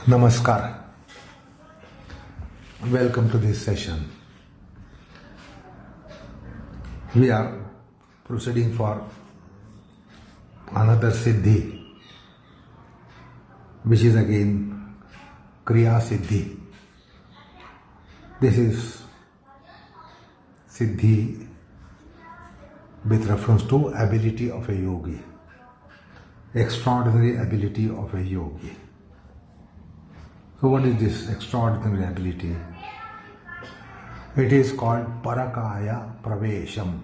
Namaskar. Welcome to this session. We are proceeding for another siddhi, which is again kriya siddhi. This is siddhi with reference to ability of a yogi, extraordinary ability of a yogi. So what is this extraordinary ability? It is called parakaya pravesham.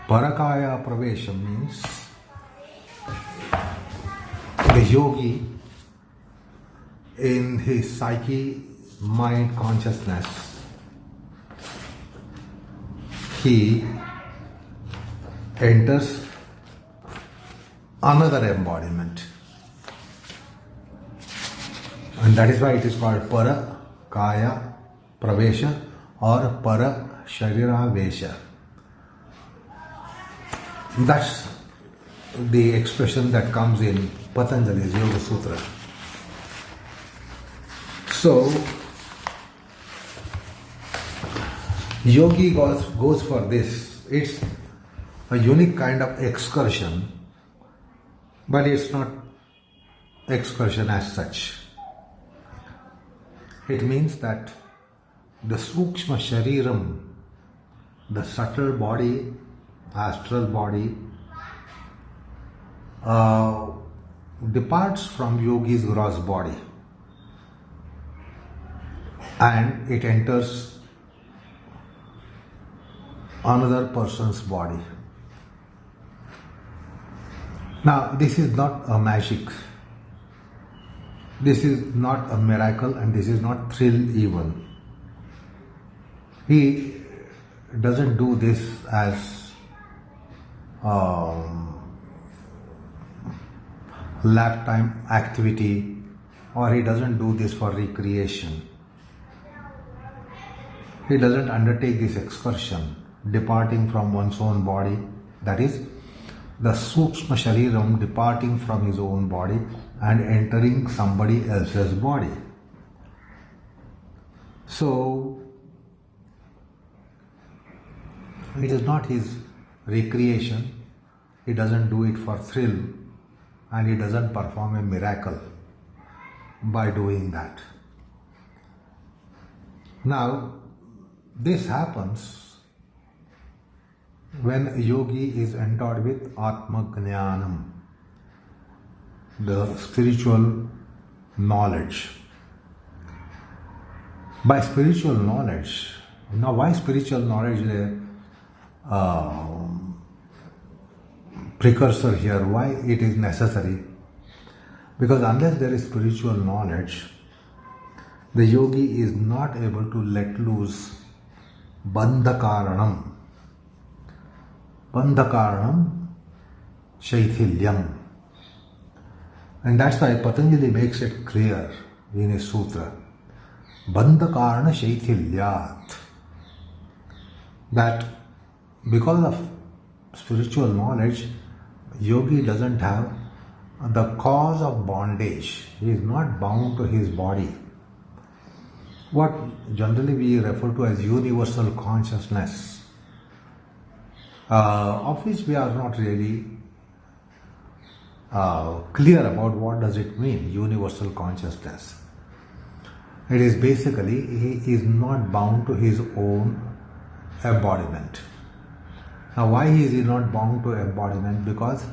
Parakaya pravesham means the yogi in his psyche, mind, consciousness, he enters another embodiment. And that is why it is called parakaya pravesha or para sharira vesha. That's the expression that comes in Patanjali's Yoga Sutra. So, yogi goes for this. It's a unique kind of excursion, but it's not excursion as such. It means that the sukshma shariram, the subtle body, astral body, departs from yogi's gross body and it enters another person's body. Now, this is not a magic. This is not a miracle and this is not thrill even. He doesn't do this as lap time activity, or he doesn't do this for recreation. He doesn't undertake this excursion, departing from one's own body, that is, the sukshma shariram departing from his own body and entering somebody else's body. So, it is not his recreation, he doesn't do it for thrill, and he doesn't perform a miracle by doing that. Now, this happens when a yogi is endowed with atma jnanam, the spiritual knowledge. By spiritual knowledge, now why spiritual knowledge is a precursor here, why it is necessary? Because unless there is spiritual knowledge, the yogi is not able to let loose bandhakaranam. Bandhakaranam shaithilyam. And that's why Patanjali makes it clear in his sutra. Bandhakarana shaithilyat. That because of spiritual knowledge, yogi doesn't have the cause of bondage. He is not bound to his body. What generally we refer to as universal consciousness, of which we are not really clear about what does it mean, universal consciousness. It is basically, he is not bound to his own embodiment. Now, why is he not bound to embodiment? Because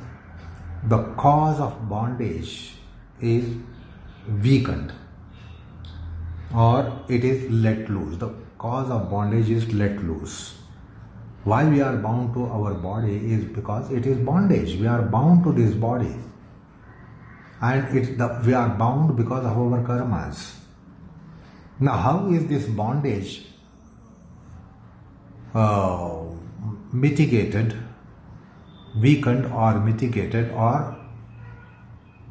the cause of bondage is weakened, or it is let loose. The cause of bondage is let loose. Why we are bound to our body is because it is bondage. We are bound to this body. And we are bound because of our karmas. Now, how is this bondage mitigated, weakened or mitigated, or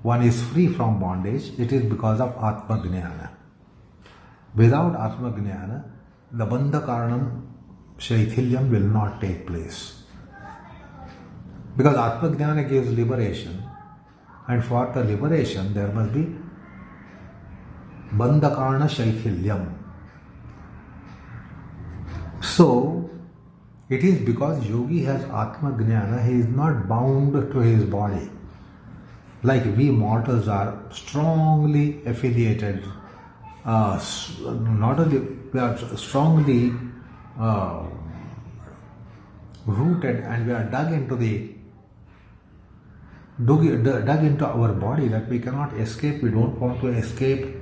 one is free from bondage? It is because of atma jnana. Without atma jnana, the bandhakaranam shaithilyam will not take place. Because atma jnana gives liberation, and for the liberation there must be bandhakarna shaithilyam. So, it is because yogi has atma jnana, he is not bound to his body. Like we mortals are strongly affiliated, not only we are strongly rooted, and we are dug into our body that we cannot escape. We don't want to escape.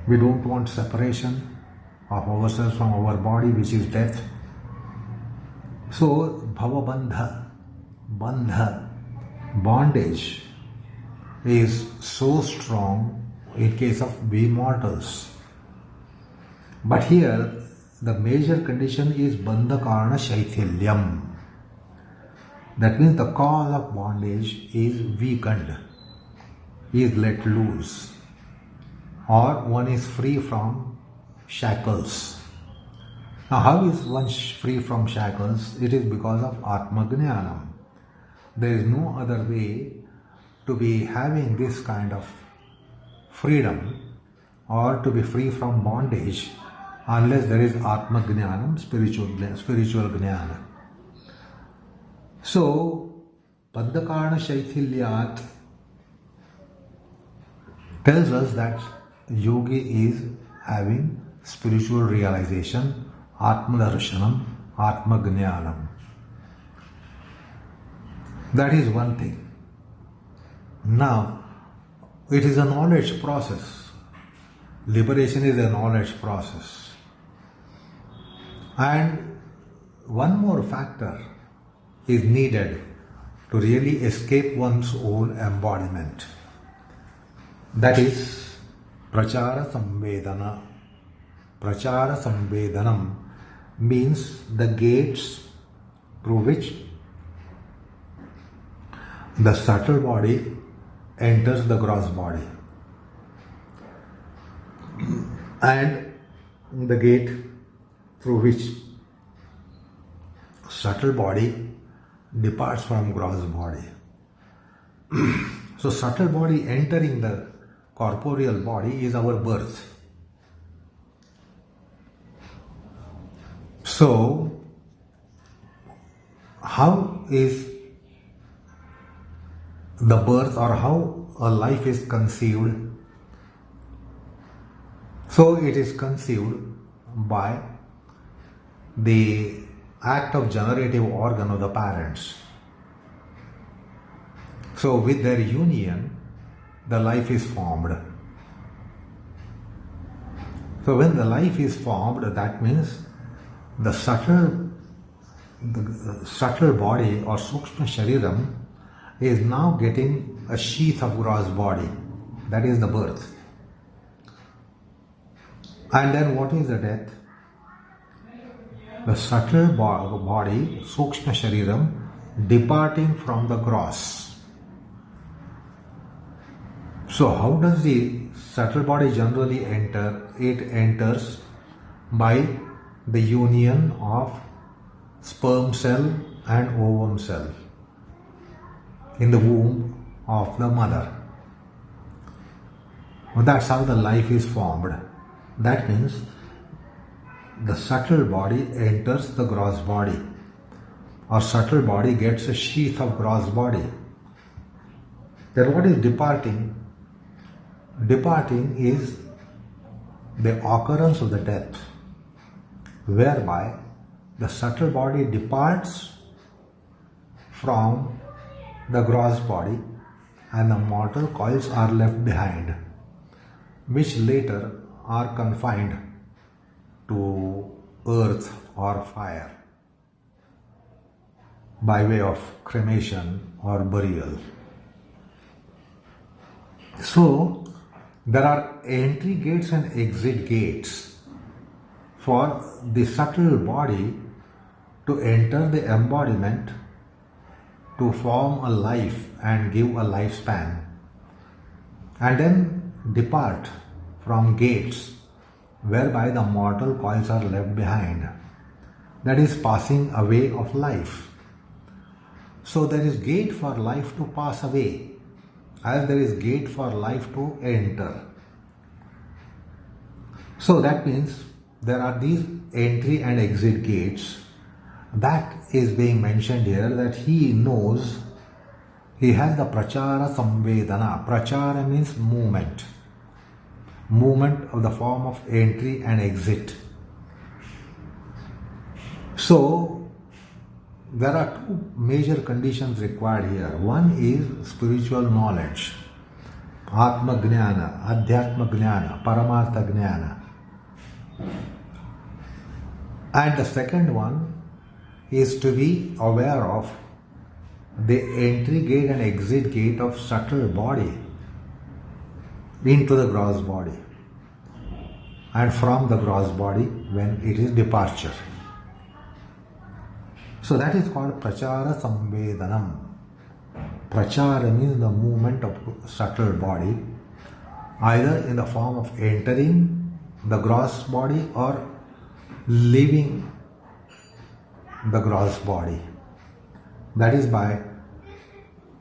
We don't want separation of ourselves from our body, which is death. So bhava bandha, bondage is so strong in case of we mortals. But here the major condition is bandhakarna shaithilyam. That means the cause of bondage is weakened, is let loose, or one is free from shackles. Now, how is one free from shackles? It is because of atma jnanam. There is no other way to be having this kind of freedom or to be free from bondage unless there is atma jnanam, spiritual jnana. So, bandhakarna shaithilyat tells us that yogi is having spiritual realization, atma darshanam, atma jnanam. That is one thing. Now, it is a knowledge process. Liberation is a knowledge process. And one more factor is needed to really escape one's own embodiment. That is prachara samvedana. Prachara samvedanam means the gates through which the subtle body enters the gross body, and the gate through which subtle body departs from gross body. So subtle body entering the corporeal body is our birth. So how is the birth, or how a life is conceived? So it is conceived by the act of generative organ of the parents. So with their union, the life is formed. So when the life is formed, that means the subtle body or sukshma shariram is now getting a sheath of gross body. That is the birth. And then what is the death? The subtle body, sukshma shariram, departing from the gross. So how does the subtle body generally enter? It enters by the union of sperm cell and ovum cell in the womb of the mother. Well, that's how the life is formed. That means the subtle body enters the gross body, or subtle body gets a sheath of gross body. Then what is departing? Departing is the occurrence of the death, whereby the subtle body departs from the gross body and the mortal coils are left behind, which later are confined to earth or fire by way of cremation or burial. So there are entry gates and exit gates for the subtle body to enter the embodiment, to form a life and give a lifespan, and then depart from gates whereby the mortal coils are left behind. That is passing away of life. So there is gate for life to pass away, as there is gate for life to enter. So that means there are these entry and exit gates. That is being mentioned here, that he knows, he has the prachara samvedana. Prachara means movement. Movement of the form of entry and exit. So there are two major conditions required here. One is spiritual knowledge. Atma Gnana, Adhyatma Gnana, Paramartha Gnana. And the second one is to be aware of the entry gate and exit gate of subtle body into the gross body, and from the gross body when it is departure. So that is called prachara samvedanam. Prachara means the movement of subtle body, either in the form of entering the gross body or leaving the gross body. That is by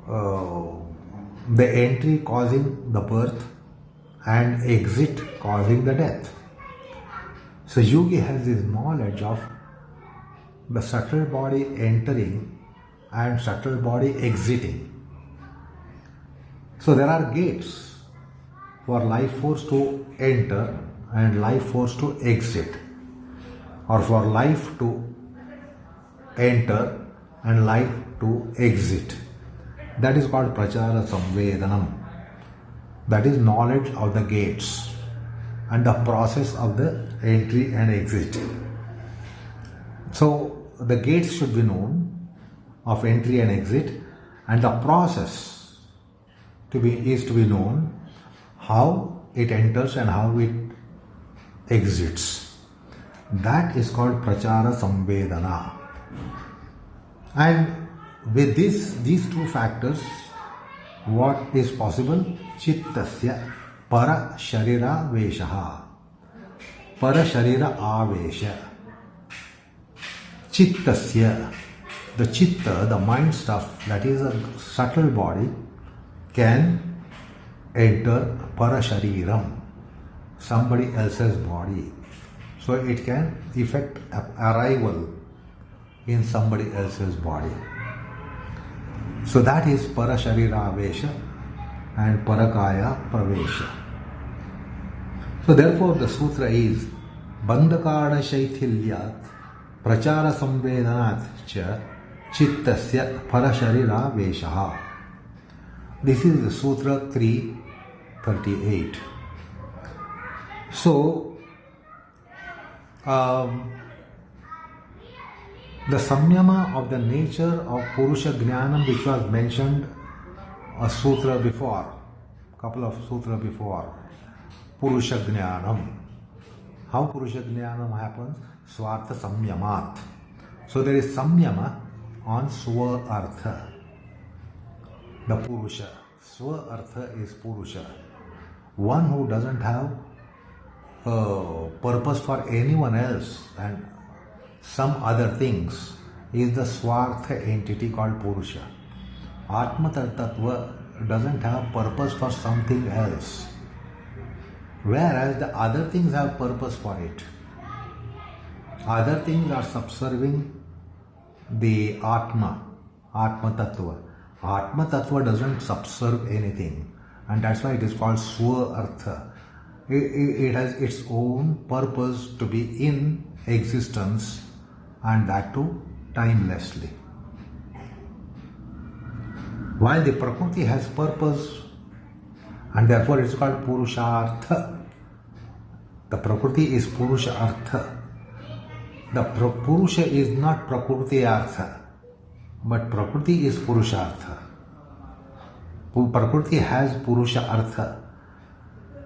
the entry causing the birth and exit causing the death. So yogi has this knowledge of the subtle body entering and subtle body exiting. So there are gates for life force to enter and life force to exit, or for life to enter and life to exit. That is called prachara samvedanam. That is knowledge of the gates and the process of the entry and exit. So the gates should be known of entry and exit, and the process is to be known, how it enters and how it exits. That is called prachara samvedana. And with these two factors, what is possible? Chittasya para sharira veshaha. Para sharira avesha. Chittasya, the chitta, the mind stuff, that is a subtle body, can enter parashariram, somebody else's body. So it can effect arrival in somebody else's body. So that is parasharira avesha and parakaya pravesha. So therefore the sutra is bandhakada shaithilyat prachara samvedanat cha chittasya parasharira veshaha. This is the Sutra 338. So, the Samyama of the nature of purusha jnanam, which was mentioned a sutra before, couple of sutra before, purusha jnanam. How purusha jnanam happens? Swartha samyamat. So there is samyama on swa artha. The purusha. Swa artha is purusha. One who doesn't have purpose for anyone else and some other things is the swartha entity called purusha. Atma tattva doesn't have purpose for something else, whereas the other things have purpose for it. Other things are subserving the Atma tattva. Atma tattva doesn't subserve anything, and that's why it is called swa artha. It has its own purpose to be in existence, and that too timelessly. While the prakriti has purpose, and therefore it is called purushartha. The prakriti is purusha artha. The purusha is not prakriti artha, but prakriti is purushartha. Prakriti has purusha artha.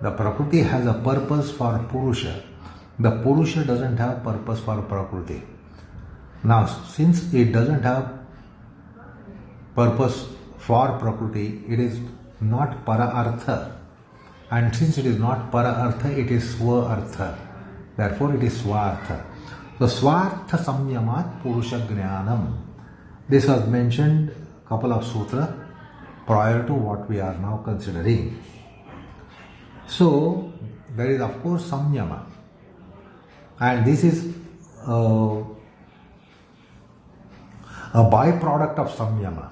The prakriti has a purpose for purusha. The purusha doesn't have purpose for prakriti. Now, since it doesn't have purpose for prakriti, it is not para artha. And since it is not para artha, it is swa artha. Therefore, it is swartha. So, swartha samyamat purusha jnanam. This was mentioned a couple of sutra prior to what we are now considering. So, there is of course samyama. And this is a byproduct of Samyama.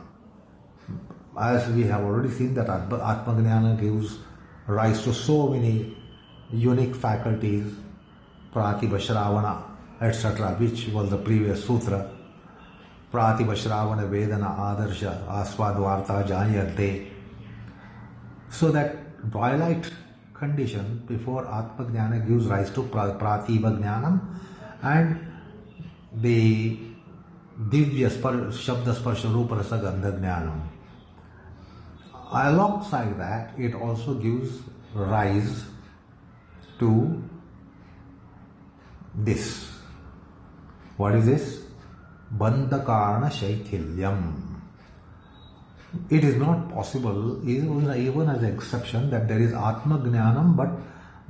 As we have already seen that Atma Jnana gives rise to so many unique faculties, Pratibha Shravana, etc., which was the previous sutra. Pratibha Shravana Vedana Adarsha Aswadvarta Jayante. So that twilight condition before Atma Jnana gives rise to Pratibha Jnanam and the Divya Shabda Sparsha Rupa Rasa Gandha Jnanam. Alongside that, it also gives rise to this. What is this? Bandhakarana Shaithilyam. It is not possible, even as an exception, that there is Atma Jnanam, but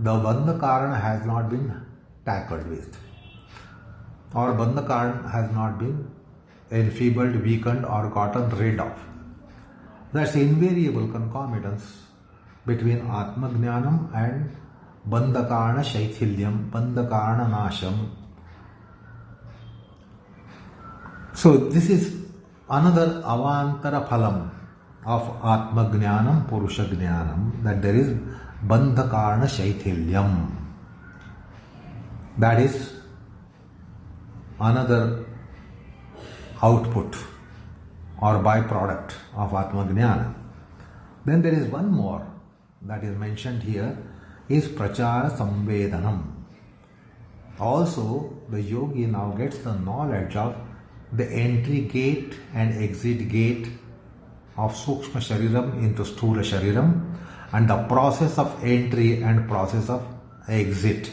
the Bandhakarana has not been tackled with. Or Bandhakarana has not been enfeebled, weakened, or gotten rid of. That's invariable concomitance between Atma Jnanam and Bandhakarana Shaithilyam, Bandhakarana Nasham. So this is another avantara phalam of Atma Jnanam, Purusha Jnanam, that there is Bandhakarana Shaithilyam. That is another output or byproduct of Atma Jnana. Then there is one more that is mentioned here, is Prachara Samvedanam. Also, the yogi now gets the knowledge of the entry gate and exit gate of Sukshma Shariram into Sthula Shariram, and the process of entry and process of exit.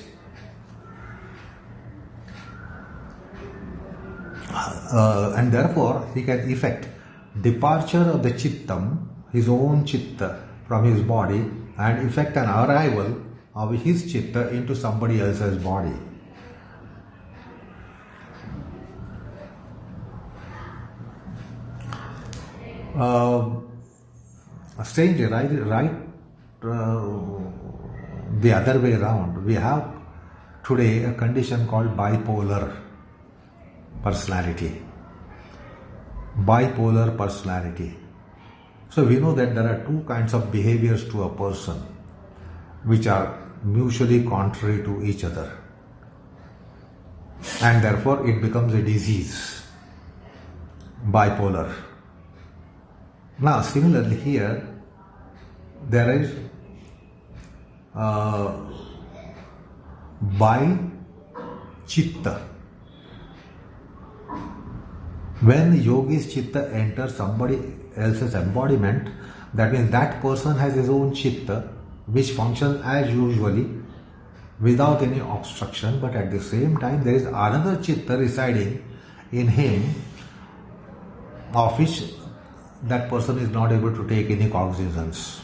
And therefore he can effect departure of the chittam, his own chitta, from his body, and effect an arrival of his chitta into somebody else's body. Strangely, the other way around, we have today a condition called bipolar personality. Bipolar personality. So we know that there are two kinds of behaviors to a person which are mutually contrary to each other, and therefore it becomes a disease. Bipolar. Now similarly here there is by chitta. When yogi's chitta enters somebody else's embodiment, that means that person has his own chitta which functions as usually without any obstruction, but at the same time there is another chitta residing in him of which that person is not able to take any cognizance.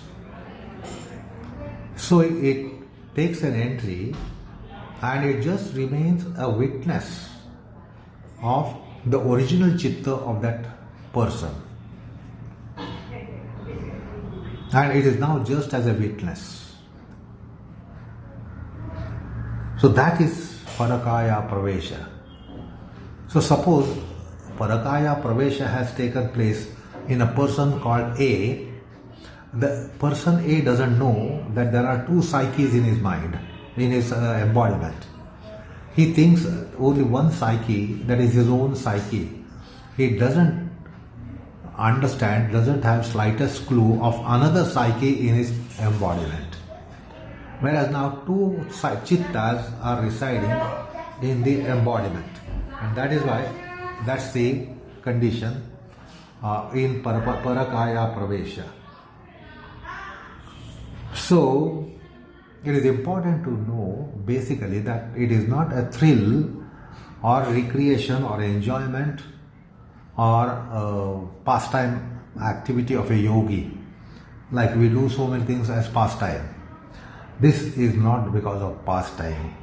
So it takes an entry and it just remains a witness of the original chitta of that person. And it is now just as a witness. So that is parakaya pravesha. So suppose parakaya pravesha has taken place in a person called A. The person A doesn't know that there are two psyches in his mind, in his embodiment. He thinks only one psyche, that is his own psyche. He doesn't understand, doesn't have slightest clue of another psyche in his embodiment. Whereas now two chittas are residing in the embodiment. And that is why, that's the condition in parakaya pravesha. So, it is important to know basically that it is not a thrill or recreation or enjoyment or pastime activity of a yogi, like we do so many things as pastime. This is not because of pastime,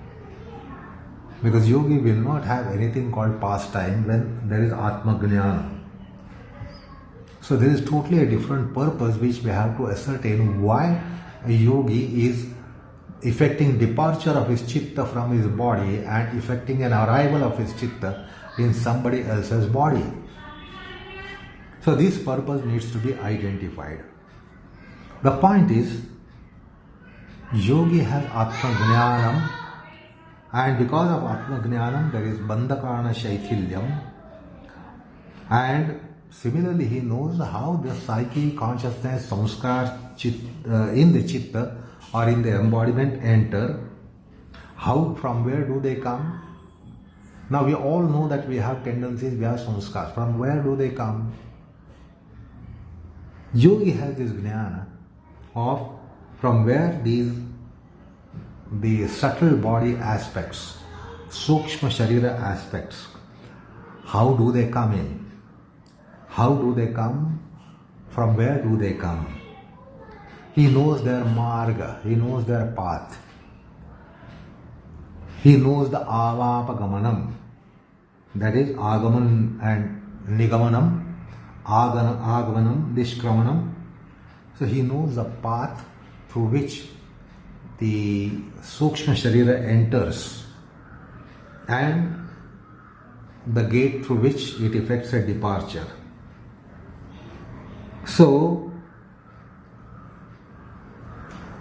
because yogi will not have anything called pastime when there is Atma Jnana. So there is totally a different purpose which we have to ascertain why a yogi is effecting departure of his chitta from his body and effecting an arrival of his chitta in somebody else's body. So this purpose needs to be identified. The point is, yogi has atma jnanam, and because of atma jnanam there is bandhakarana shaithilyam, and similarly he knows how the psyche, consciousness, samskar in the chitta or in the embodiment enter, how, from where do they come. Now we all know that we have tendencies, we have samskars. From where do they come? Yogi has this jnana of from where the subtle body aspects, sukshma sharira aspects, how do they come in? How do they come? From where do they come? He knows their marga, he knows their path. He knows the avapagamanam, that is agaman and nigamanam, agamanam, nishkramanam. So he knows the path through which the sukshma sharira enters and the gate through which it effects a departure. So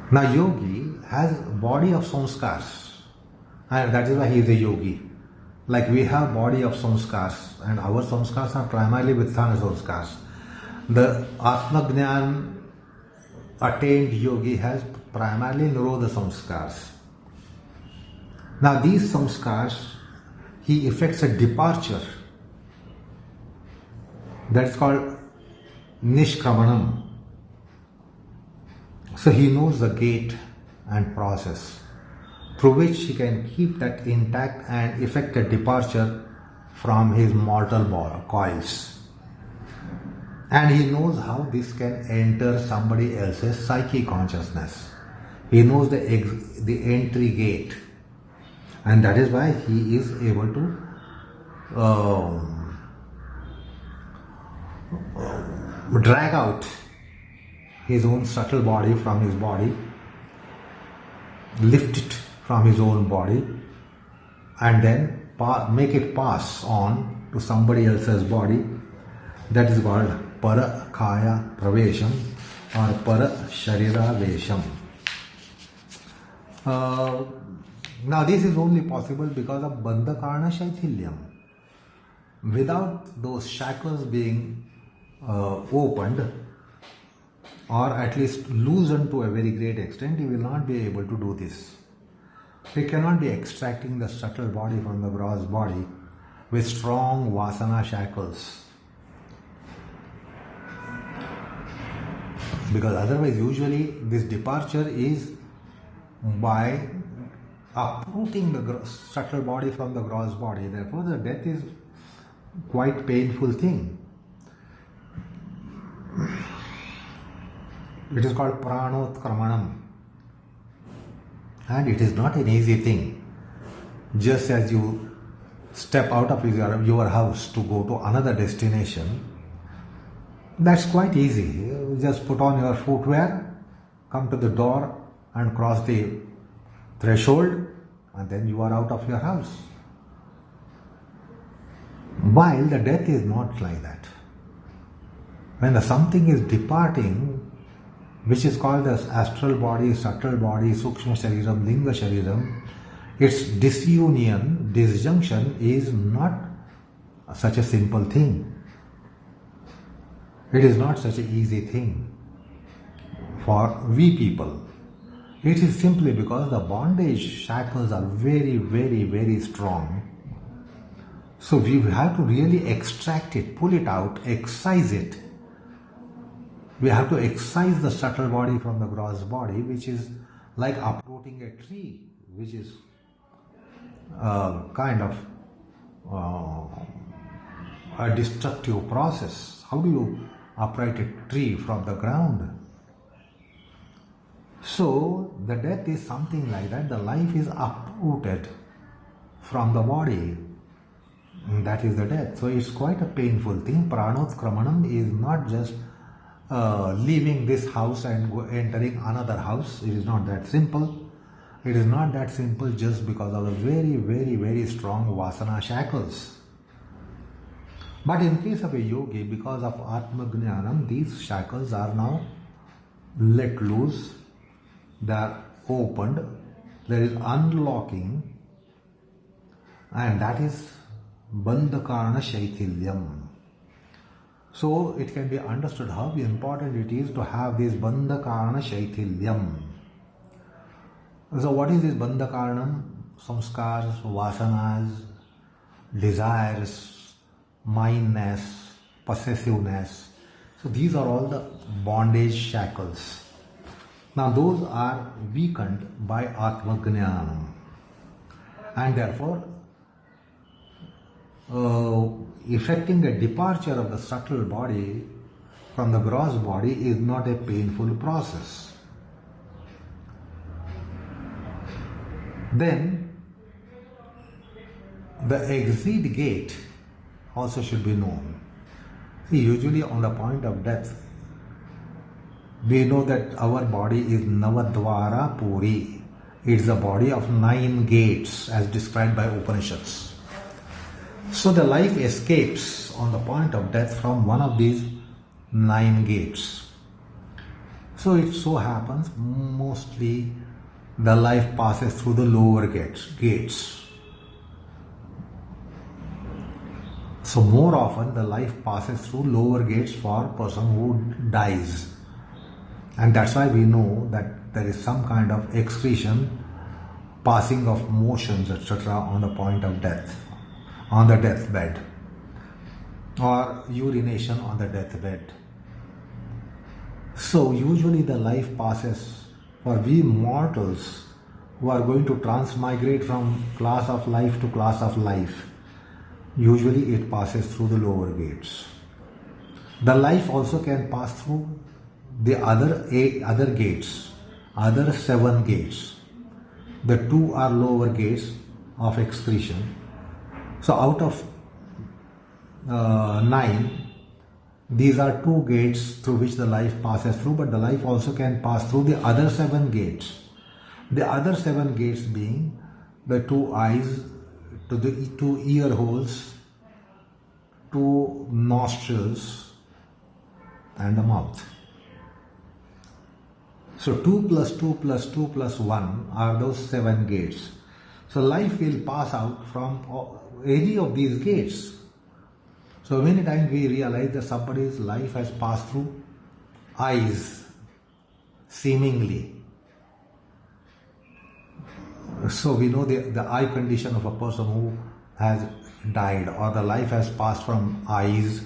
now yogi has body of samskars, and that is why he is a yogi. Like we have body of samskars, and our samskars are primarily vasana samskars. The atma jnana attained yogi has primarily nirodha samskars. Now these samskars, he effects a departure. That's called nishkramanam. So he knows the gate and process through which he can keep that intact and effect a departure from his mortal coils. And he knows how this can enter somebody else's psyche consciousness. He knows the entry gate, and that is why he is able to drag out his own subtle body from his body, lift it from his own body, and then make it pass on to somebody else's body. That is called parakaya pravesham or parasharira vesham. Now this is only possible because of bandhakarana shaithilyam. Without those shackles being opened or at least loosened to a very great extent, he will not be able to do this. He cannot be extracting the subtle body from the gross body with strong vasana shackles. Because otherwise usually this departure is by uprooting the subtle body from the gross body. Therefore the death is quite painful thing. It is called pranotkramanam, and it is not an easy thing. Just as you step out of your house to go to another destination, that's quite easy. You just put on your footwear, come to the door and cross the threshold, and then you are out of your house. While the death is not like that. When something is departing, which is called the astral body, subtle body, sukshma shariram, linga shariram, its disunion, disjunction is not such a simple thing. It is not such an easy thing for we people. It is simply because the bondage shackles are very, very, very strong. So we have to really extract it, pull it out, excise it. We have to excise the subtle body from the gross body, which is like uprooting a tree, which is kind of a destructive process. How do you uproot a tree from the ground? So the death is something like that. The life is uprooted from the body. And that is the death. So it's quite a painful thing. Pranotkramanam is not just leaving this house and entering another house. It is not that simple. It is not that simple just because of the very, very, very strong vasana shackles. But in case of a yogi, because of atma jnanam, these shackles are now let loose, they are opened, there is unlocking, and that is bandhakarana shaithilyam. So it can be understood how important it is to have this bandhakarana shaithilyam. So what is this bandhakaranam? Samskars, vasanas, desires, mindness, possessiveness. So these are all the bondage shackles. Now those are weakened by atma jnanam, and therefore effecting a departure of the subtle body from the gross body is not a painful process. Then the exit gate also should be known. See, usually on the point of death, we know that our body is Navadvara Puri. It's the body of 9 gates as described by Upanishads. So the life escapes on the point of death from one of these 9 gates. So it so happens mostly the life passes through the lower gates. So more often the life passes through lower gates for a person who dies. And that's why we know that there is some kind of excretion, passing of motions, etc. on the point of death, on the deathbed, or urination on the deathbed. So usually the life passes for we mortals who are going to transmigrate from class of life to class of life. Usually it passes through the lower gates. The life also can pass through the other gates, other 7 gates. The 2 are lower gates of excretion. So out of 9, these are 2 gates through which the life passes through, but the life also can pass through the other 7 gates. The other 7 gates being the 2 eyes, to the 2 ear holes, 2 nostrils, and the mouth. So 2 plus 2 plus 2 plus 1 are those 7 gates. So life will pass out from any of these gates. So many times we realize that somebody's life has passed through eyes, seemingly. So we know the eye condition of a person who has died, or the life has passed from eyes,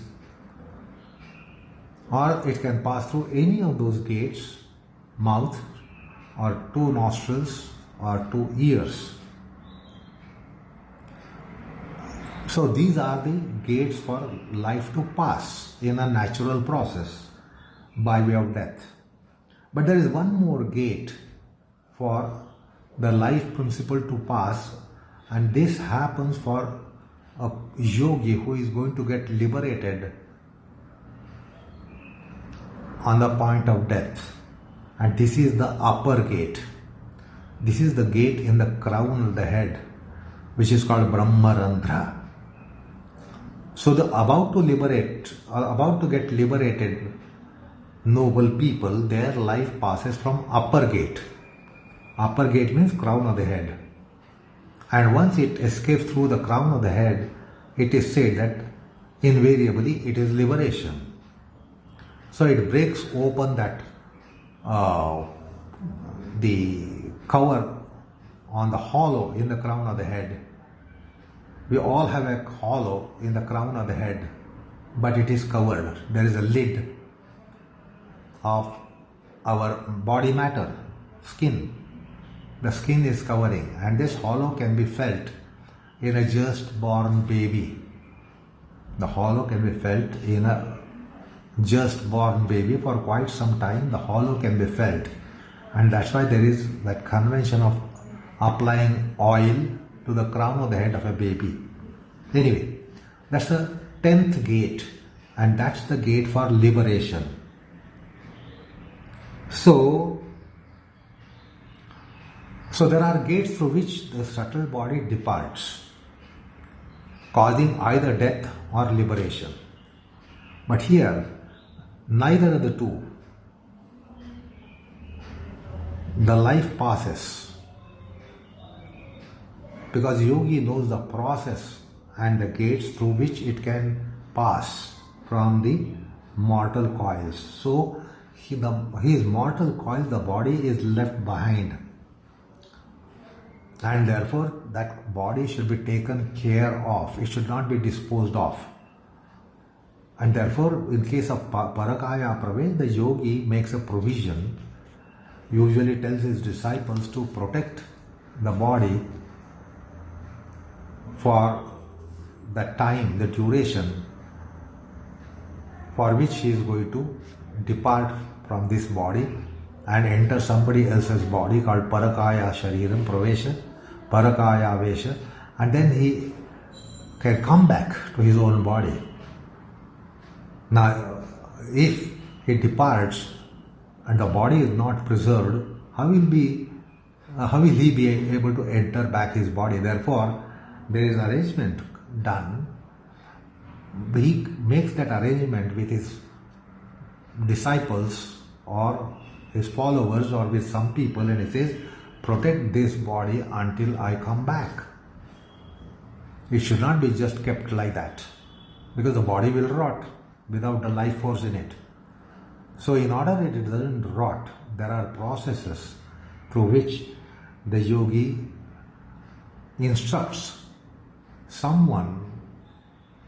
or it can pass through any of those gates, mouth, or 2 nostrils, or 2 ears. So these are the gates for life to pass in a natural process by way of death. But there is one more gate for the life principle to pass, and this happens for a yogi who is going to get liberated on the point of death. And this is the upper gate. This is the gate in the crown of the head, which is called Brahmarandhra. So the about to get liberated noble people, their life passes from upper gate. Upper gate means crown of the head. And once it escapes through the crown of the head, it is said that invariably it is liberation. So it breaks open that the cover on the hollow in the crown of the head. We all have a hollow in the crown of the head, but it is covered. There is a lid of our body matter, skin. The skin is covering, and this hollow can be felt in a just born baby. The hollow can be felt in a just born baby for quite some time. The hollow can be felt, and that's why there is that convention of applying oil to the crown of the head of a baby. Anyway, that's the 10th gate, and that's the gate for liberation. So So there are gates through which the subtle body departs, causing either death or liberation. But here, neither of the two. The life passes, because yogi knows the process and the gates through which it can pass from the mortal coils. So his mortal coil, the body is left behind, and therefore that body should be taken care of. It should not be disposed of. And therefore, in case of parakaya pravesh, the yogi makes a provision, usually tells his disciples to protect the body for the time, the duration for which he is going to depart from this body and enter somebody else's body called parakaya shariram pravesha, parakaya vesha, and then he can come back to his own body. Now, if he departs and the body is not preserved, how will he be able to enter back his body? Therefore, there is arrangement done. He makes that arrangement with his disciples or his followers or with some people, and he says, protect this body until I come back. It should not be just kept like that, because the body will rot without the life force in it. So in order that it doesn't rot, there are processes through which the yogi instructs someone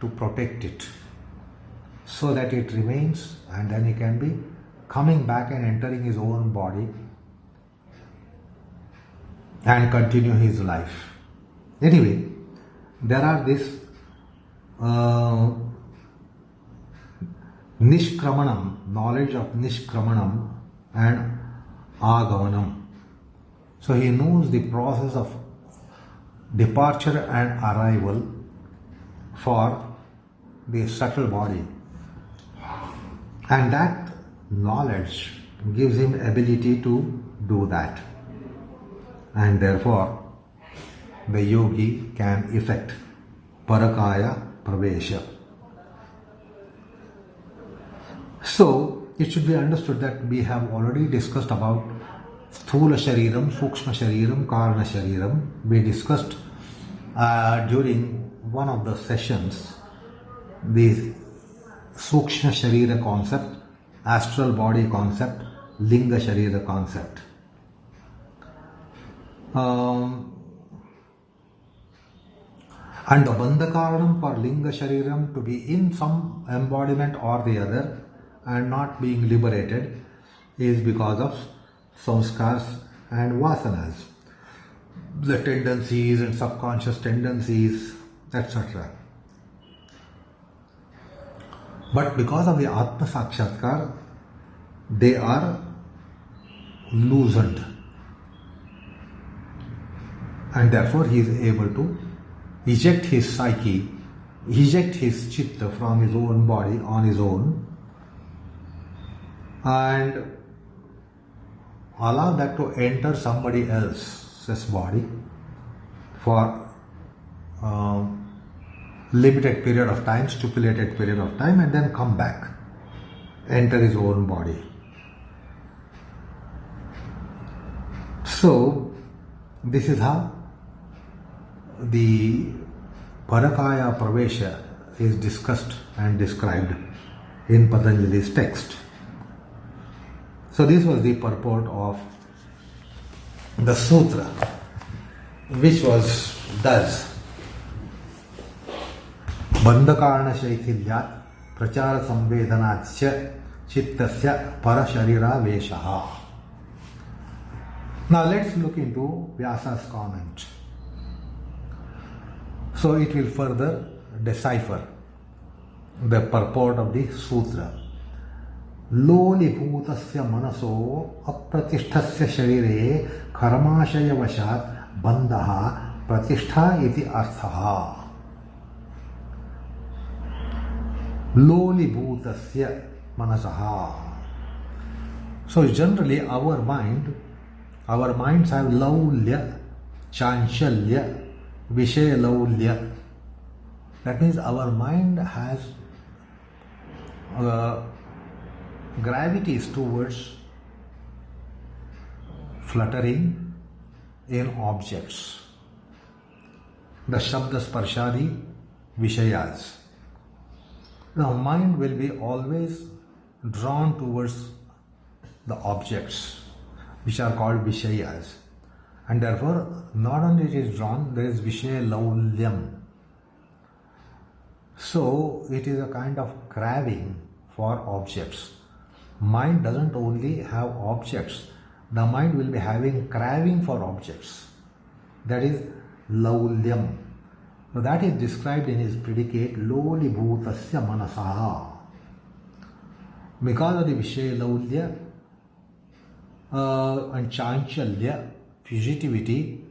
to protect it so that it remains, and then he can be coming back and entering his own body and continue his life. Anyway, there are this nishkramanam, knowledge of nishkramanam and agamanam. So he knows the process of departure and arrival for the subtle body, and that knowledge gives him ability to do that, and therefore the yogi can effect parakaya pravesha. So it should be understood that we have already discussed about sthula shariram, sukshma shariram, karana shariram. We discussed during one of the sessions the sukshma sharira concept, astral body concept, linga sharira concept. And the bandha karanam for linga shariram to be in some embodiment or the other and not being liberated is because of samskars and vasanas, the tendencies and subconscious tendencies, etc. But because of the atma sakshatkar, they are loosened, and therefore he is able to eject his psyche, eject his chitta from his own body on his own, and allow that to enter somebody else's body for limited period of time, stipulated period of time, and then come back, enter his own body. So this is how the parakaya pravesha is discussed and described in Patanjali's text. So this was the purport of the sutra, which was thus: bandhakarana shaithilyat prachara samvedanatsya chittasya parasharira veshaha. Now let's look into Vyasa's comment. So it will further decipher the purport of the sutra. लोलिभूतस्य मनसो अप्रतिष्ठस्य शरीरे कर्माशयवशात् बन्धः प्रतिष्ठा इति अर्थः. लोलिभूतस्य मनसः. So generally our mind Our minds have laulya, chanchalya, vishaya laulya. That means our mind has gravities towards fluttering in objects. The Shabda Sparshadi Vishayas. The mind will be always drawn towards the objects which are called Vishayas. And therefore, not only it is drawn, there is Vishaya Laulyam. So, it is a kind of craving for objects. Mind doesn't only have objects, the mind will be having craving for objects. That is Laulyam. So that is described in his predicate Loli Bhutasya Manasaha. Because of the Vishaya Laulya and Chanchalya, fugitivity,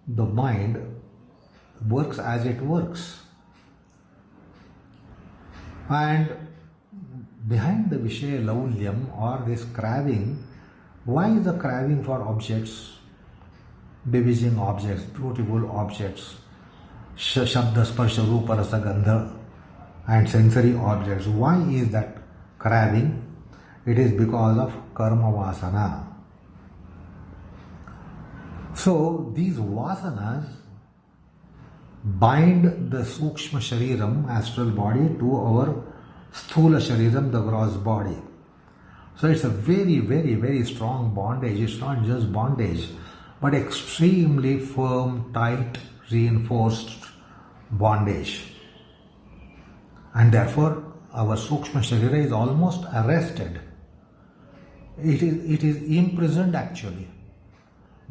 the mind works as it works. And behind the Vishaya Laulyam or this craving, why is the craving for objects, bewitching objects, beautiful objects, Shabda, Sparsha, Rupa, Rasa, Gandha and sensory objects? Why is that craving? It is because of karma vasana. So these vasanas bind the Sukshma Shariram, astral body, to our Sthula Shariram, the gross body. So it's a very, very, very strong bondage. It's not just bondage, but extremely firm, tight, reinforced bondage. And therefore, our Sukshma Sharira is almost arrested. It is imprisoned actually.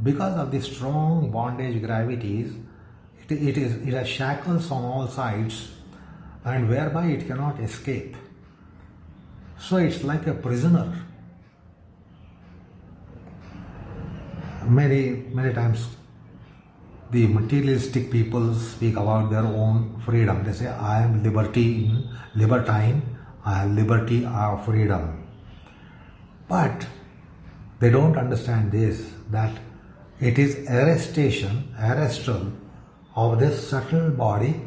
Because of the strong bondage gravities, it has shackles on all sides, and whereby it cannot escape. So it's like a prisoner. Many times the materialistic people speak about their own freedom. They say, I am libertine, I have liberty, I have freedom. But they don't understand this, that it is arrestal of this subtle body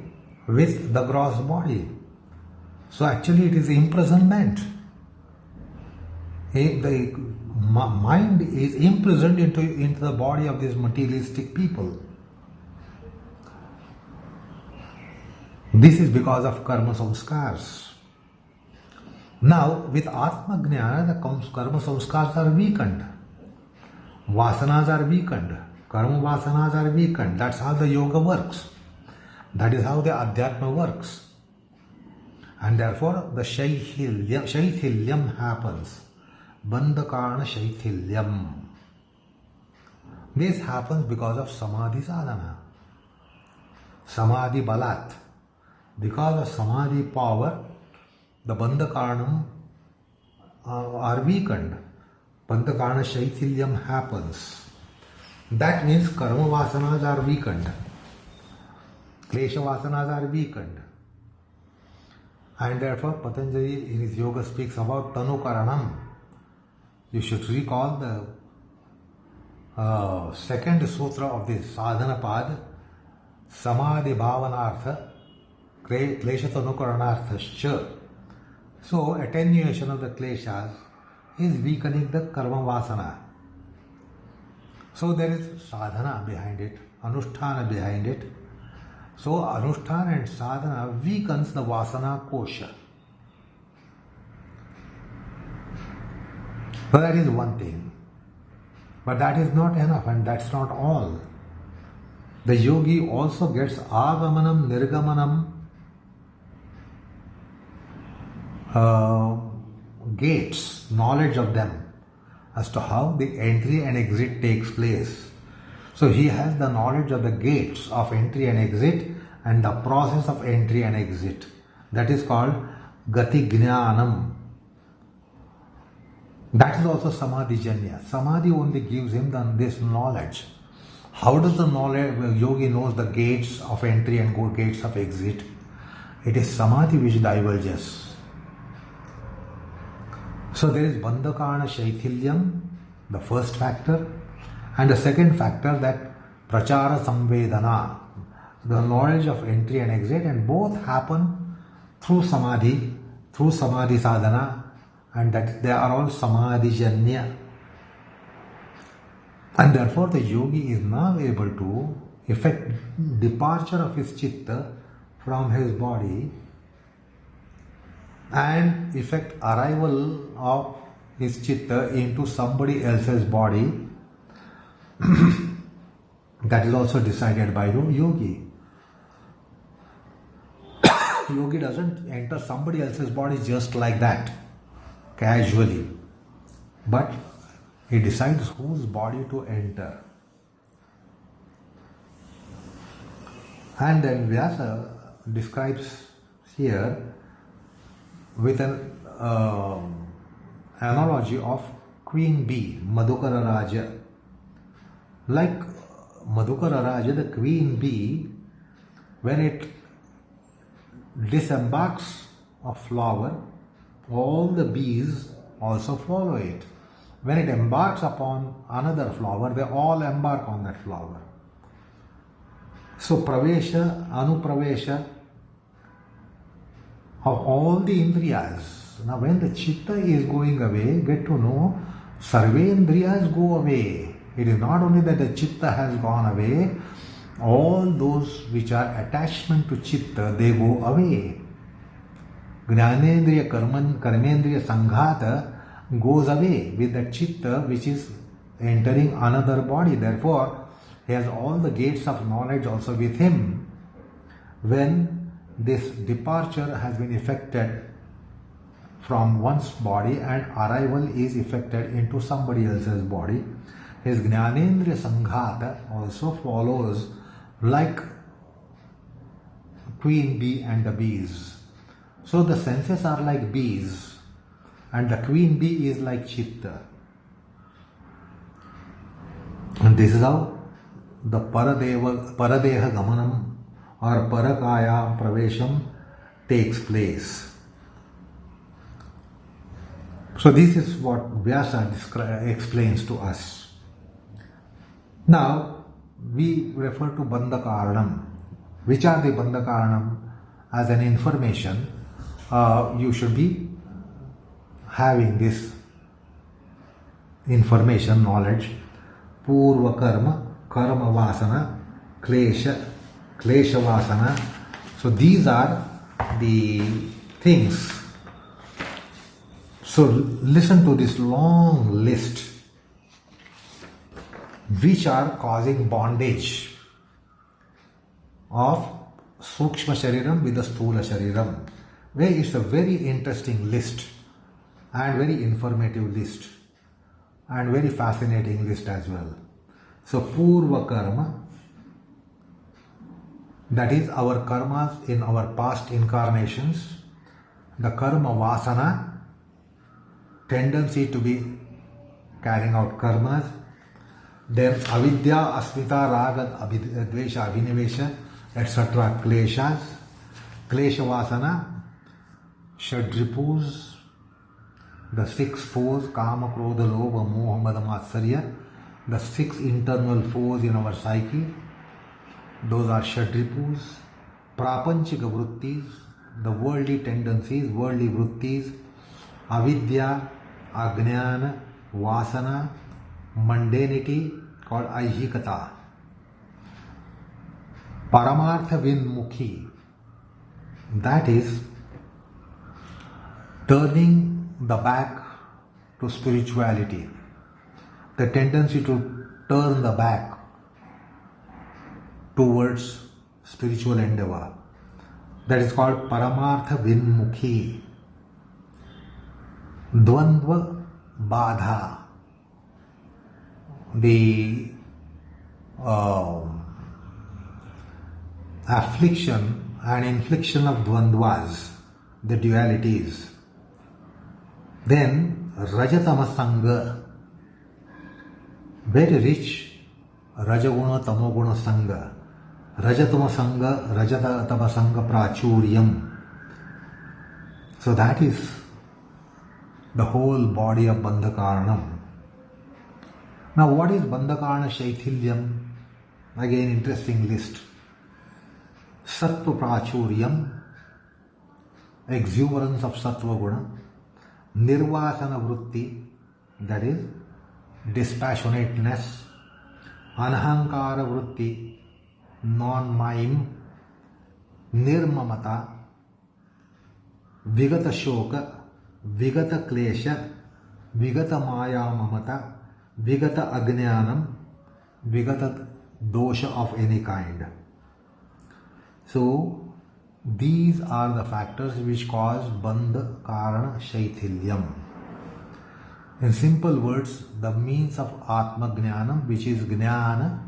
with the gross body. So actually it is imprisonment. The mind is imprisoned into the body of these materialistic people. This is because of karma samskars. Now, with atma jnana, the karma samskars are weakened. Vasanas are weakened. Karma vasanas are weakened. That's how the yoga works. That is how the adhyatma works. And therefore, the shaithilyam happens. Bandhakarna shaithilyam. This happens because of samadhi sadhana. Samadhi balat. Because of samadhi power, the bandhakarnam are weakened. Bandhakarna shaithilyam happens. That means karma vasanas are weakened. Klesha vasanas are weakened. And therefore Patanjali in his yoga speaks about tanukaranam. You should recall the second sutra of the sadhana pad, samadhi bhavanartha, klesha tanukaranarthascha. So attenuation of the kleshas is weakening the karma vasana. So there is sadhana behind it, anusthana behind it. So anusthana and sadhana weakens the vasana kosha. So that is one thing. But that is not enough, and that's not all. The yogi also gets agamanam, nirgamanam, gates, knowledge of them, as to how the entry and exit takes place. So he has the knowledge of the gates of entry and exit and the process of entry and exit. That is called gati jnanam. That is also samadhi janya. Samadhi only gives him this knowledge. How does the yogi knows the gates of entry and gates of exit? It is samadhi which diverges. So there is bandhakarna shaithilyam, the first factor, And the second factor, that prachara samvedana, the knowledge of entry and exit, and both happen through samadhi sadhana, and that they are all samadhijanya. And therefore the yogi is now able to effect departure of his chitta from his body and effect arrival of his chitta into somebody else's body. That is also decided by the yogi. Yogi doesn't enter somebody else's body just like that, casually, but he decides whose body to enter. And then Vyasa describes here with an analogy of Queen Bee, Madhukara Raja. Like Madhukara Raja, the Queen Bee, when it disembarks a flower, all the bees also follow it. When it embarks upon another flower, they all embark on that flower. So pravesha, anupravesha of all the indriyas. Now when the chitta is going away, get to know, sarve indriyas go away. It is not only that the chitta has gone away, all those which are attachment to chitta, they go away. Jnanendriya karmendriya sanghata goes away with the chitta which is entering another body. Therefore, he has all the gates of knowledge also with him. When this departure has been effected from one's body and arrival is effected into somebody else's body, his Jnanendriya Sanghata also follows like queen bee and the bees. So the senses are like bees and the queen bee is like chitta. And this is how the Paradeha Gamanam or Parakaya Pravesham takes place. So this is what Vyasa explains to us. Now we refer to Bandha Karanam. Which are the Bandha Karanam? As an information, you should be having this information, knowledge. Purva karma, karma vasana, klesha vasana. So these are the things. So listen to this long list which are causing bondage of Sukshma Shariram with the Sthula Shariram. Where it's a very interesting list and very informative list and very fascinating list as well. So Purva Karma, that is our karmas in our past incarnations. The Karma Vasana, tendency to be carrying out karmas. Then Avidya, Asmita, Raga, Dvesha, Abhinivesha, etc. Kleshas, Klesha Vasana, Shadripus, the 6 foes, Kama, Krodha, Lobha, Moha, Mada, Matsarya, the 6 internal foes in our psyche, those are Shadripus. Prapanchika Vrittis, the worldly tendencies, worldly Vrittis, Avidya, Ajnana, Vasana, mundanity called Aihikata. Paramartha Vinmukhi, that is turning the back to spirituality, the tendency to turn the back towards spiritual endeavor. That is called Paramartha Vinmukhi. Dvandva Badha, the affliction and infliction of dvandvas, the dualities. Then Rajatama Sangha, very rich Rajaguna Tamoguna Sangha. Rajatama Sangha, Rajatama Sangha Prachuryam. So that is the whole body of Bandha Karanam. Now, what is Bandhakarana Shaithilyam? Again, interesting list. Sattva Prachuryam, exuberance of Sattva Guna. Nirvasana Vritti, that is dispassionateness. Anahankara Vritti, non-mime. Nirmamata, Vigata Shoka, Vigata Klesha, Vigata Maya Mamata, Vigata Agniyanam, Vigata Dosha of any kind. So, these are the factors which cause Bandha Karana Shaithilyam. In simple words, the means of Atma Jnanam, which is Jnana,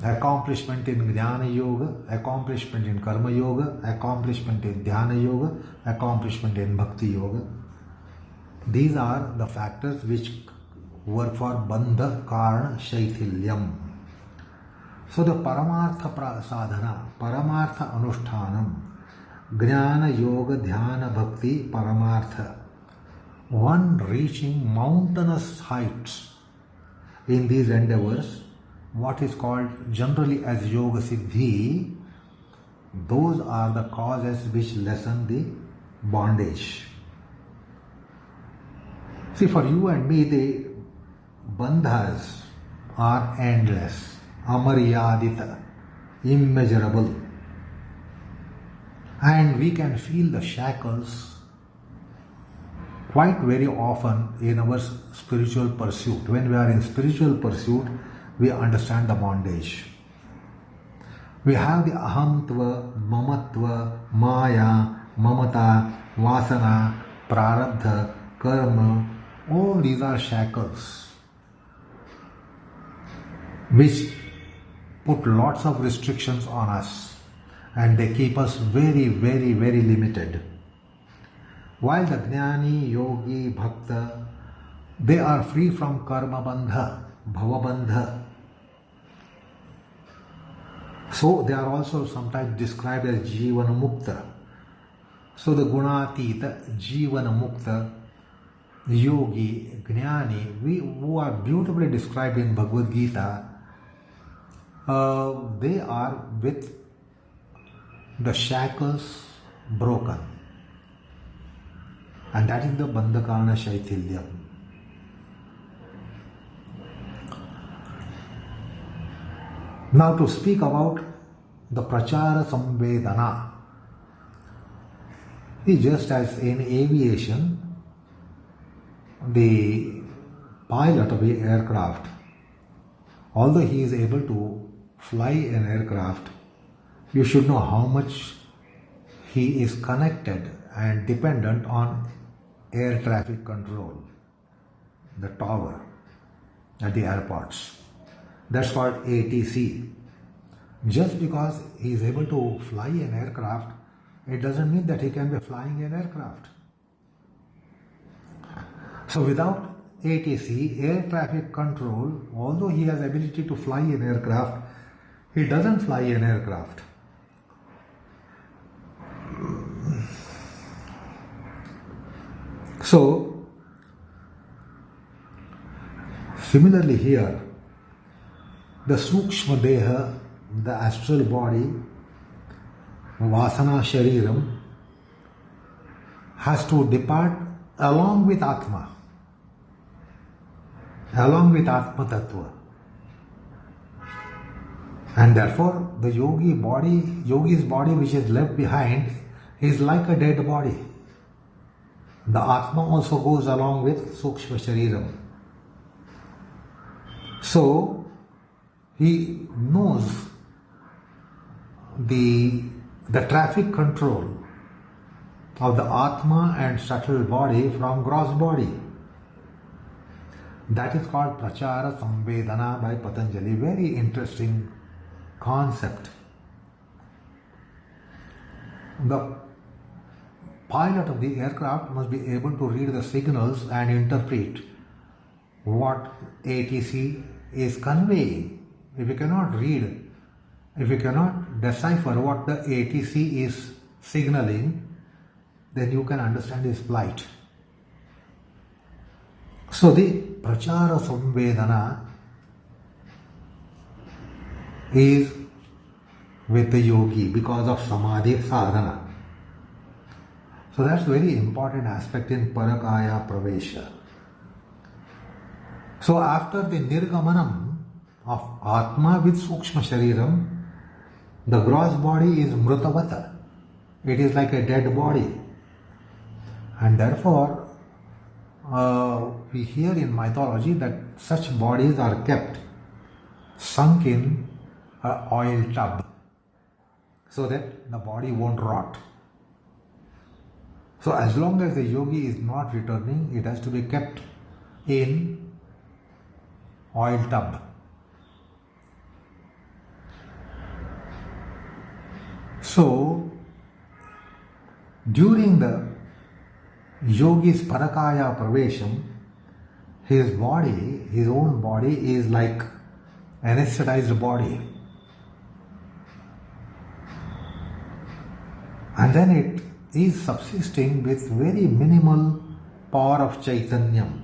accomplishment in Jnana Yoga, accomplishment in Karma Yoga, accomplishment in Dhyana Yoga, accomplishment in Bhakti Yoga. These are the factors which work for Bandha Karana Shaithilyam. So the Paramartha Sadhana, Paramartha Anushtanam, Jnana Yoga Dhyana Bhakti Paramartha, one reaching mountainous heights in these endeavors, what is called generally as Yoga Siddhi, those are the causes which lessen the bondage. See, for you and me, the bandhas are endless, amaryadita, immeasurable. And we can feel the shackles quite very often in our spiritual pursuit. When we are in spiritual pursuit, we understand the bondage. We have the ahamtva, mamatva, maya, mamata, vasana, prarabdha, karma. All these are shackles which put lots of restrictions on us, and they keep us very, very, very limited. While the Jnani, Yogi, Bhakta, they are free from karma bandha, bhava bandha. So they are also sometimes described as Jivana Mukta. So the Gunatita, Jivana Mukta, Yogi, Jnani, who are beautifully described in Bhagavad Gita, they are with the shackles broken. And that is the Bandhakarana Shaithilyam. Now to speak about the Prachara Samvedana, is just as in aviation, the pilot of the aircraft, although he is able to fly an aircraft, you should know how much he is connected and dependent on air traffic control, the tower at the airports. That's called ATC. Just because he is able to fly an aircraft, it doesn't mean that he can be flying an aircraft. So without ATC, air traffic control, although he has ability to fly an aircraft, he doesn't fly an aircraft. So, similarly here, the Sukshma Deha, the astral body, Vasana Shariram, has to depart along with Atma Tattva. And therefore, the yogi's body which is left behind is like a dead body. The Atma also goes along with Sukshma Shariram. So, he knows the traffic control of the Atma and subtle body from gross body. That is called Prachara Samvedana by Patanjali. Very interesting concept. The pilot of the aircraft must be able to read the signals and interpret what ATC is conveying. If you cannot read, if you cannot decipher what the ATC is signaling, then you can understand his flight. So the prachara samvedana is with the yogi because of samadhi sadhana. So that's very important aspect in parakaya pravesha. So after the nirgamanam of atma with sukshma shariram, the gross body is mrutavata. It is like a dead body. And therefore, we hear in mythology that such bodies are kept sunk in an oil tub so that the body won't rot. So as long as the yogi is not returning, it has to be kept in oil tub. So during the yogi's parakaya pravesham, his body, his own body is like anesthetized body. And then it is subsisting with very minimal power of chaitanyam.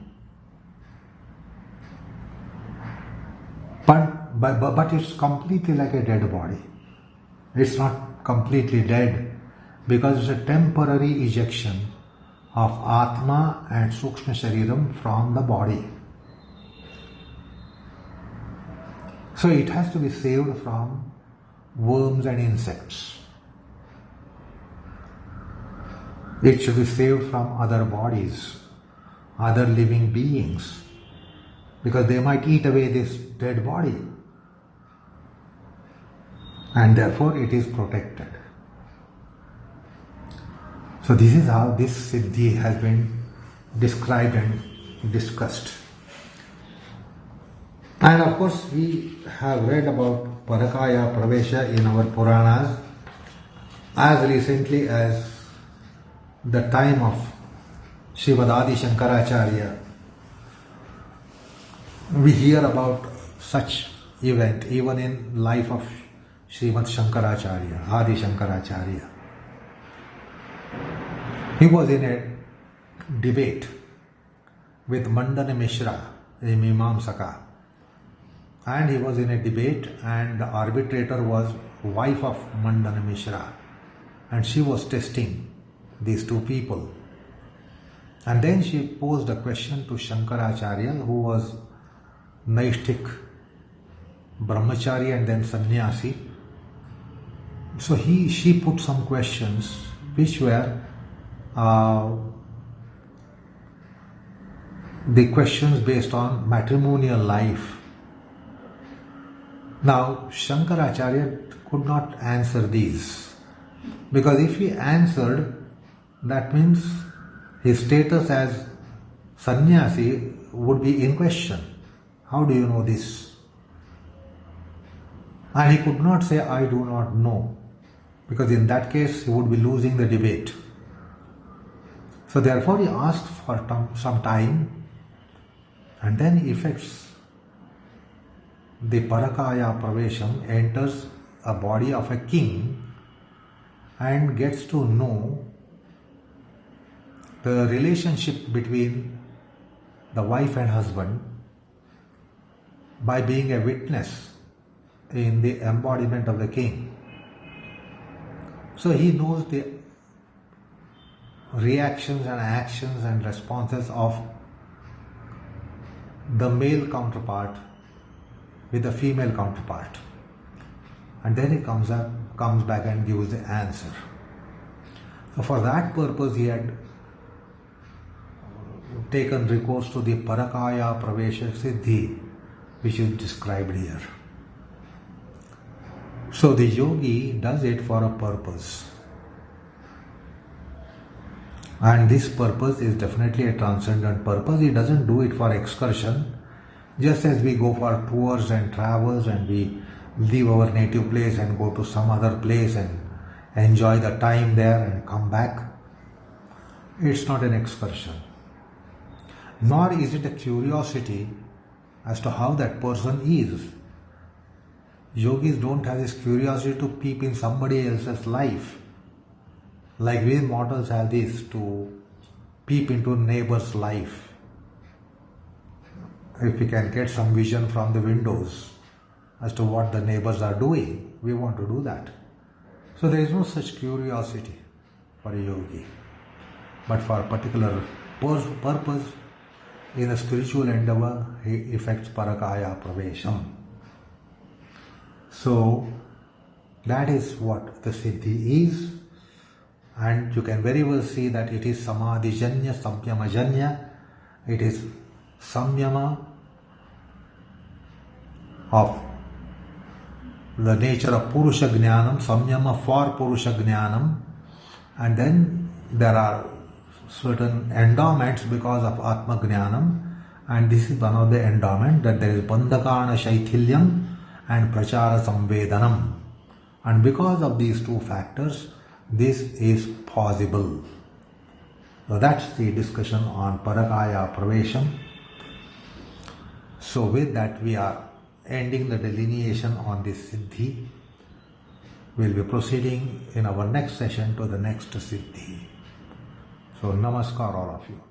But it's completely like a dead body. It's not completely dead because it's a temporary ejection of atma and sukshma shariram from the body. So it has to be saved from worms and insects. It should be saved from other bodies, other living beings, because they might eat away this dead body. And therefore it is protected. So this is how this siddhi has been described and discussed. And of course we have read about parakaya pravesha in our Puranas as recently as the time of Srimad Shankaracharya. We hear about such event even in life of Srimad Shankaracharya, Adi Shankaracharya. He was in a debate with Mandana Mishra, a Mimamsaka. And he was in a debate and the arbitrator was wife of Mandana Mishra. And she was testing these two people. And then she posed a question to Shankaracharya, who was Naishtik, Brahmachari and then Sannyasi. So she put some questions which were the questions based on matrimonial life. Now Shankaracharya could not answer these, because if he answered, that means his status as sannyasi would be in question. How do you know this? And he could not say, I do not know, because in that case he would be losing the debate. So therefore he asked for some time, and then he effects the parakaya pravesham, enters a body of a king and gets to know the relationship between the wife and husband by being a witness in the embodiment of the king. So he knows the reactions and actions and responses of the male counterpart with the female counterpart. And then he comes back and gives the answer. So for that purpose he had taken recourse to the parakaya pravesha siddhi, which is described here. So the yogi does it for a purpose. And this purpose is definitely a transcendent purpose. He doesn't do it for excursion. Just as we go for tours and travels and we leave our native place and go to some other place and enjoy the time there and come back. It's not an excursion. Nor is it a curiosity as to how that person is. Yogis don't have this curiosity to peep in somebody else's life. Like we mortals have this, to peep into neighbor's life. if we can get some vision from the windows as to what the neighbors are doing, we want to do that. So there is no such curiosity for a yogi. But for a particular purpose, in a spiritual endeavor, he effects parakaya pravesham. So that is what the siddhi is, and you can very well see that it is samadhijanya, samyamajanya. It is samyama of the nature of purusha jnanam, samyama for purusha jnanam, and then there are certain endowments because of atma jnanam, and this is one of the endowment, that there is bandhakana shaithilyam and prachara samvedanam, and because of these two factors this is possible. So that's the discussion on parakaya pravesham. So with that we are ending the delineation on this siddhi. We'll be proceeding in our next session to the next siddhi. So namaskar all of you.